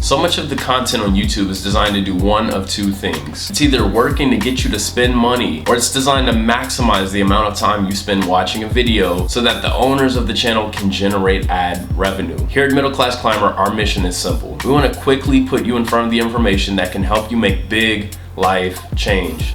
So much of the content on YouTube is designed to do one of two things. It's either working to get you to spend money, or it's designed to maximize the amount of time you spend watching a video so that the owners of the channel can generate ad revenue. Here at Middle Class Climber, our mission is simple. We want to quickly put you in front of the information that can help you make big life change.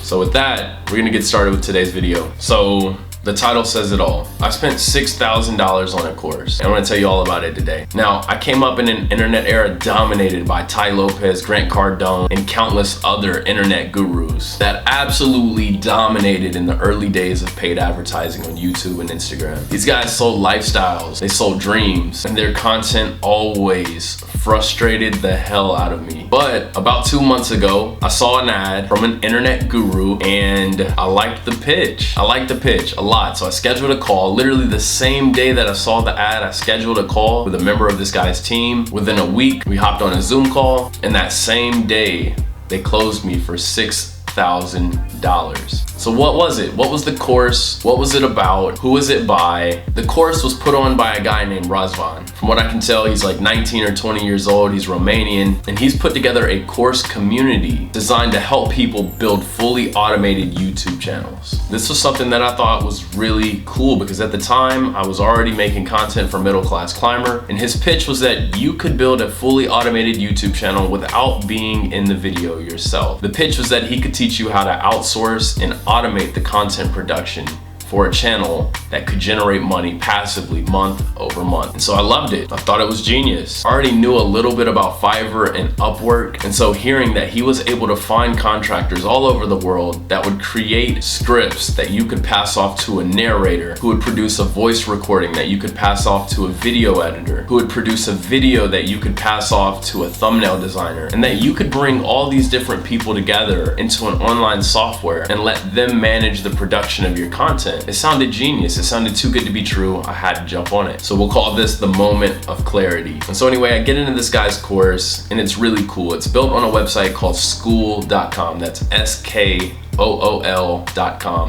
So with that, we're gonna get started with today's video. So the title says it all. I spent $6,000 on a course, and I'm gonna tell you all about it today. Now, I came up in an internet era dominated by Tai Lopez, Grant Cardone, and countless other internet gurus that absolutely dominated in the early days of paid advertising on YouTube and Instagram. These guys sold lifestyles, they sold dreams, and their content always frustrated the hell out of me. But about 2 months ago, I saw an ad from an internet guru, and I liked the pitch. I liked the pitch a lot. So I scheduled a call. Literally the same day that I saw the ad, I scheduled a call with a member of this guy's team. Within a week, we hopped on a Zoom call, and that same day, they closed me for $6,000. So what was it? What was the course? What was it about? Who was it by? The course was put on by a guy named Razvan. From what I can tell, he's like 19 or 20 years old. He's Romanian, and he's put together a course community designed to help people build fully automated YouTube channels. This was something that I thought was really cool because at the time I was already making content for Middle Class Climber, and his pitch was that you could build a fully automated YouTube channel without being in the video yourself. The pitch was that he could teach you how to outsource and automate the content production for a channel that could generate money passively month over month. And so I loved it. I thought it was genius. I already knew a little bit about Fiverr and Upwork, and so hearing that he was able to find contractors all over the world that would create scripts that you could pass off to a narrator, who would produce a voice recording that you could pass off to a video editor, who would produce a video that you could pass off to a thumbnail designer, and that you could bring all these different people together into an online software and let them manage the production of your content. It sounded genius. It sounded too good to be true. I had to jump on it. So we'll call this the moment of clarity. And so anyway, I get into this guy's course, and it's really cool. It's built on a website called skool.com. That's SKOOL.com.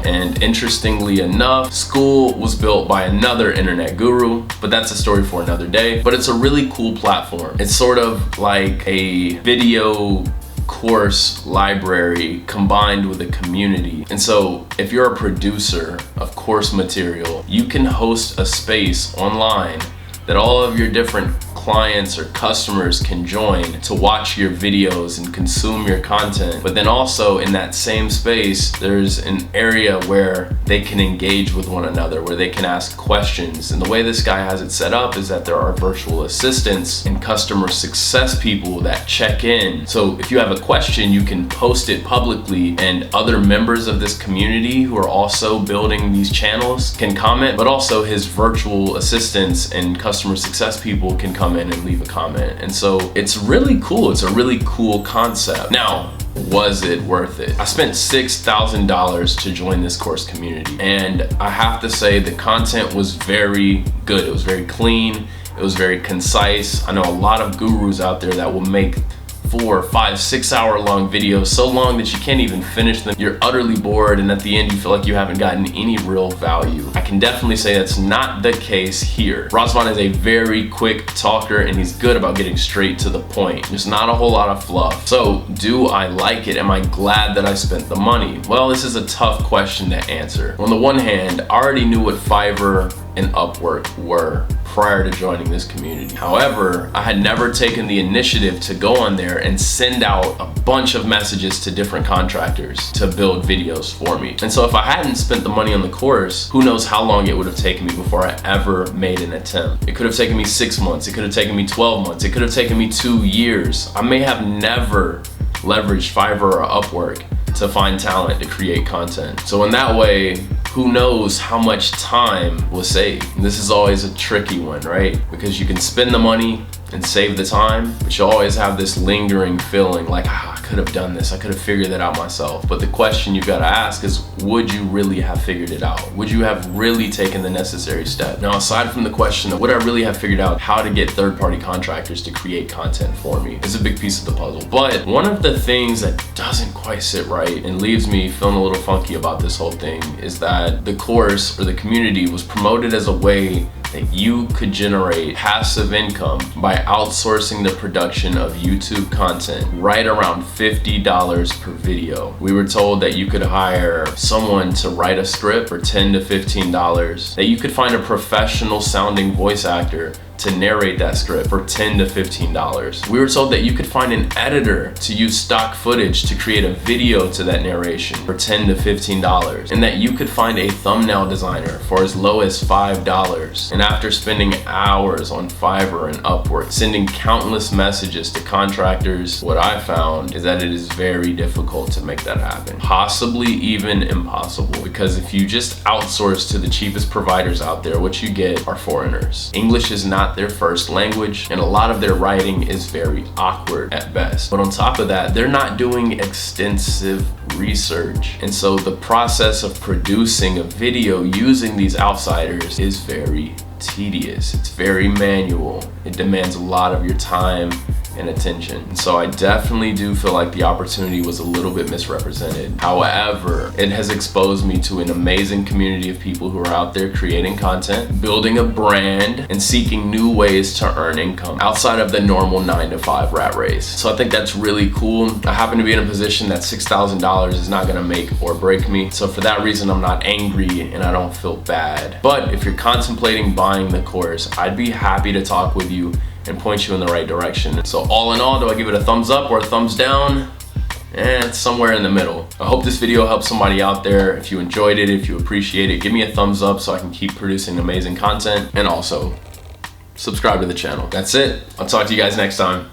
And interestingly enough, Skool was built by another internet guru, but that's a story for another day. But it's a really cool platform. It's sort of like a video course library combined with a community. And so if you're a producer of course material, you can host a space online that all of your different clients or customers can join to watch your videos and consume your content. But then also in that same space, there's an area where they can engage with one another, where they can ask questions. And the way this guy has it set up is that there are virtual assistants and customer success people that check in. So if you have a question, you can post it publicly, and other members of this community who are also building these channels can comment, but also his virtual assistants and customer success people can come in and leave a comment. And so it's really cool. It's a really cool concept. Now, was it worth it? I spent $6,000 to join this course community, and I have to say the content was very good. It was very clean. It was very concise. I know a lot of gurus out there that will make 4, 5, 6 hour long videos, so long that you can't even finish them. You're utterly bored, and at the end you feel like you haven't gotten any real value. I can definitely say that's not the case here. Razvan is a very quick talker, and he's good about getting straight to the point. There's not a whole lot of fluff. So do I like it? Am I glad that I spent the money? Well, this is a tough question to answer. On the one hand, I already knew what Fiverr and Upwork were prior to joining this community. However, I had never taken the initiative to go on there and send out a bunch of messages to different contractors to build videos for me. And so if I hadn't spent the money on the course, who knows how long it would have taken me before I ever made an attempt. It could have taken me 6 months. It could have taken me 12 months. It could have taken me 2 years. I may have never leveraged Fiverr or Upwork to find talent to create content. So in that way, who knows how much time was saved. And this is always a tricky one, right? Because you can spend the money and save the time, but you always have this lingering feeling like, I could have done this, I could have figured that out myself. But the question you've got to ask is, would you really have figured it out? Would you have really taken the necessary step? Now, aside from the question of would I really have figured out how to get third-party contractors to create content for me, is a big piece of the puzzle. But one of the things that doesn't quite sit right and leaves me feeling a little funky about this whole thing is that the course or the community was promoted as a way that you could generate passive income by outsourcing the production of YouTube content right around $50 per video. We were told that you could hire someone to write a script for $10 to $15, that you could find a professional sounding voice actor to narrate that script for $10 to $15. We were told that you could find an editor to use stock footage to create a video to that narration for $10 to $15, and that you could find a thumbnail designer for as low as $5. And after spending hours on Fiverr and Upwork, sending countless messages to contractors, what I found is that it is very difficult to make that happen. Possibly even impossible, because if you just outsource to the cheapest providers out there, what you get are foreigners. English is not their first language, and a lot of their writing is very awkward at best. But on top of that, they're not doing extensive research. And so the process of producing a video using these outsiders is very tedious. It's very manual. It demands a lot of your time and attention. And so I definitely do feel like the opportunity was a little bit misrepresented. However, it has exposed me to an amazing community of people who are out there creating content, building a brand, and seeking new ways to earn income outside of the normal 9-to-5 rat race. So I think that's really cool. I happen to be in a position that $6,000 is not gonna make or break me. So for that reason, I'm not angry and I don't feel bad. But if you're contemplating buying the course, I'd be happy to talk with you and point you in the right direction. So all in all, do I give it a thumbs up or a thumbs down? It's somewhere in the middle. I hope this video helps somebody out there. If you enjoyed it, if you appreciate it, give me a thumbs up so I can keep producing amazing content, and also subscribe to the channel. That's it. I'll talk to you guys next time.